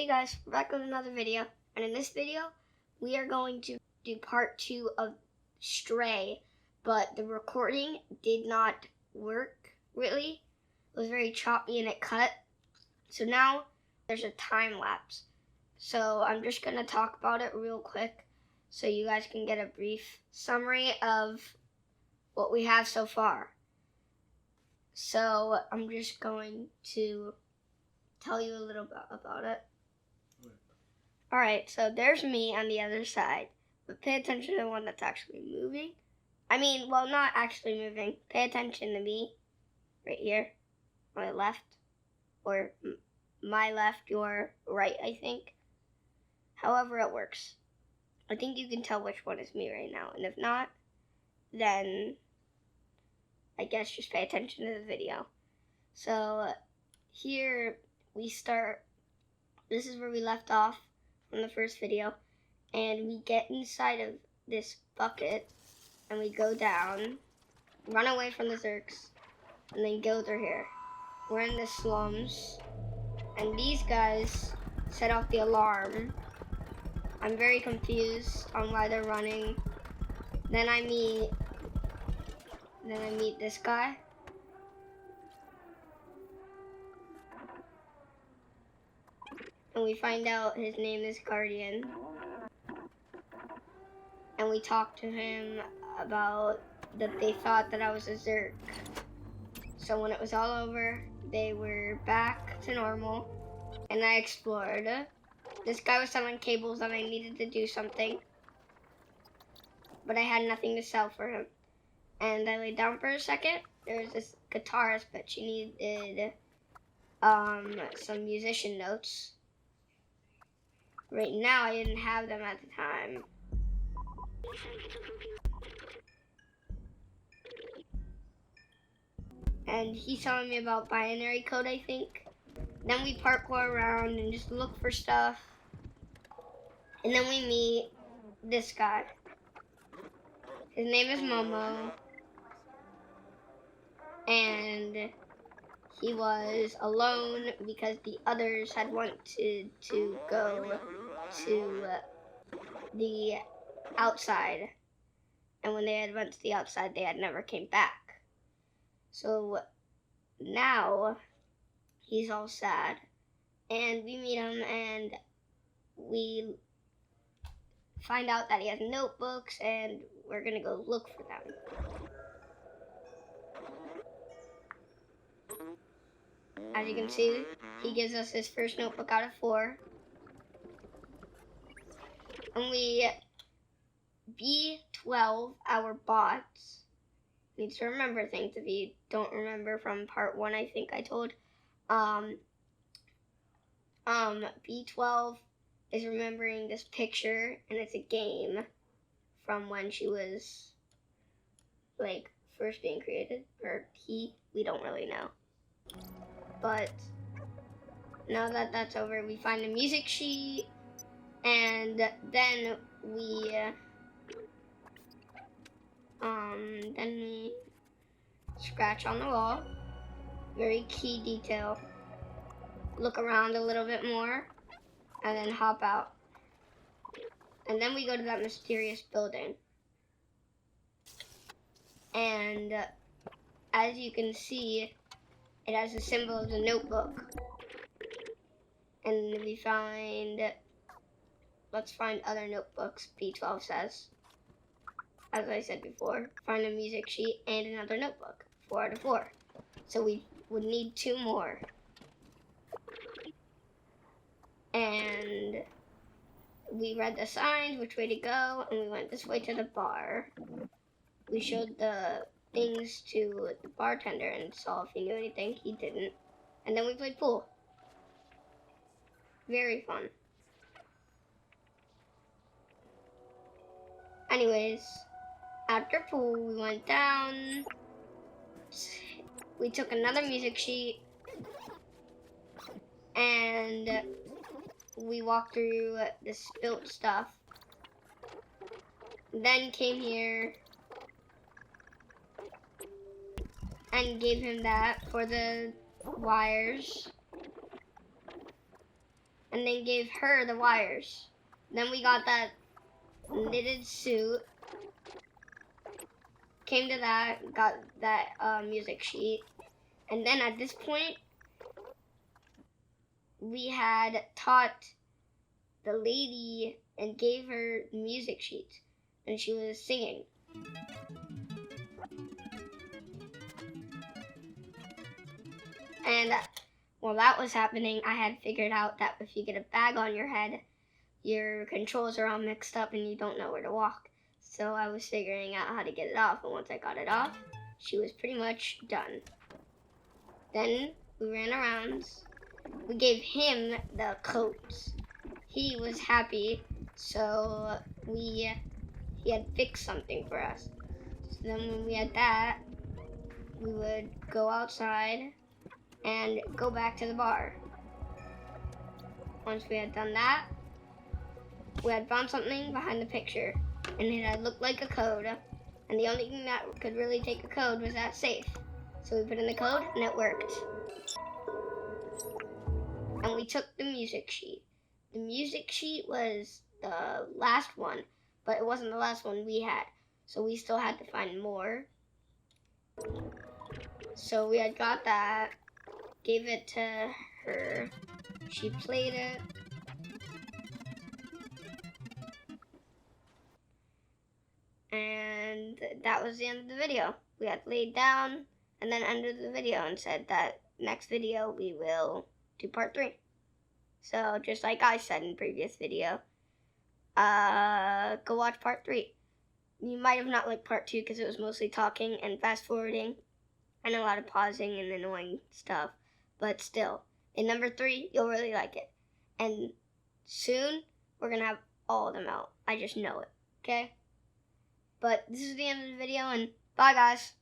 Hey guys, we're back with another video, and in this video, we are going to do part 2 of Stray, but the recording did not work, really. It was very choppy and it cut, so now there's a time lapse. So I'm just going to talk about it real quick, so you guys can get a brief summary of what we have so far. So I'm just going to tell you a little bit about it. Alright, so there's me on the other side, but pay attention to the one that's actually moving. Well, not actually moving. Pay attention to me, right here, my left, or my left, your right, I think. However it works. I think you can tell which one is me right now, and if not, then I guess just pay attention to the video. So, here we start. This is where we left off from the first video, and we get inside of this bucket and we go down, run away from the Zerks, and then go through here. We're in the slums, and these guys set off the alarm. I'm very confused on why they're running. Then I meet this guy. And we find out his name is Guardian. And we talked to him about that they thought that I was a Zerk. So when it was all over, they were back to normal. And I explored. This guy was selling cables and I needed to do something. But I had nothing to sell for him. And I laid down for a second. There was this guitarist, but she needed some musician notes. Right now, I didn't have them at the time. And he's telling me about binary code, I think. Then we parkour around and just look for stuff. And then we meet this guy. His name is Momo. And he was alone because the others had wanted to go to the outside. And when they had went to the outside, they had never came back. So now he's all sad. And we meet him and we find out that he has notebooks and we're gonna go look for them. As you can see, he gives us his first notebook out of 4. And we B12 our bots. Need to remember things if you don't remember from part 1, I think I told. B12 is remembering this picture, and it's a game from when she was like first being created, or we don't really know. But now that that's over, we find a music sheet, and then we scratch on the wall. Very key detail. Look around a little bit more, and then hop out. And then we go to that mysterious building. And as you can see, it has a symbol of the notebook. And we let's find other notebooks, B12 says. As I said before, find a music sheet and another notebook, 4 out of 4. So we would need 2 more. And we read the signs, which way to go, and we went this way to the bar. We showed the things to the bartender and saw if he knew anything. He didn't. And then we played pool. Very fun. Anyways, after pool, we went down. We took another music sheet. And we walked through the spilt stuff. Then came here and gave him that for the wires. and then gave her the wires. Then we got that knitted suit, came to that, got that music sheet, and then at this point, we had taught the lady and gave her the music sheet, and she was singing. And while that was happening, I had figured out that if you get a bag on your head, your controls are all mixed up and you don't know where to walk. So I was figuring out how to get it off, and once I got it off, she was pretty much done. Then we ran around. We gave him the coats. He was happy, so he had fixed something for us. So then when we had that, we would go outside and go back to the bar. Once we had done that, we had found something behind the picture, and it had looked like a code, and the only thing that could really take a code was that safe. So we put in the code, and it worked. And we took the music sheet. The music sheet was the last one, but it wasn't the last one we had, so we still had to find more. So we had got that, gave it to her, she played it, and that was the end of the video. We had laid down and then ended the video and said that next video we will do part 3. So just like I said in the previous video, go watch part 3. You might have not liked part 2 because it was mostly talking and fast forwarding and a lot of pausing and annoying stuff, but still, in number 3 you'll really like it. And soon we're gonna have all of them out. I just know it. Okay? But this is the end of the video, and bye guys.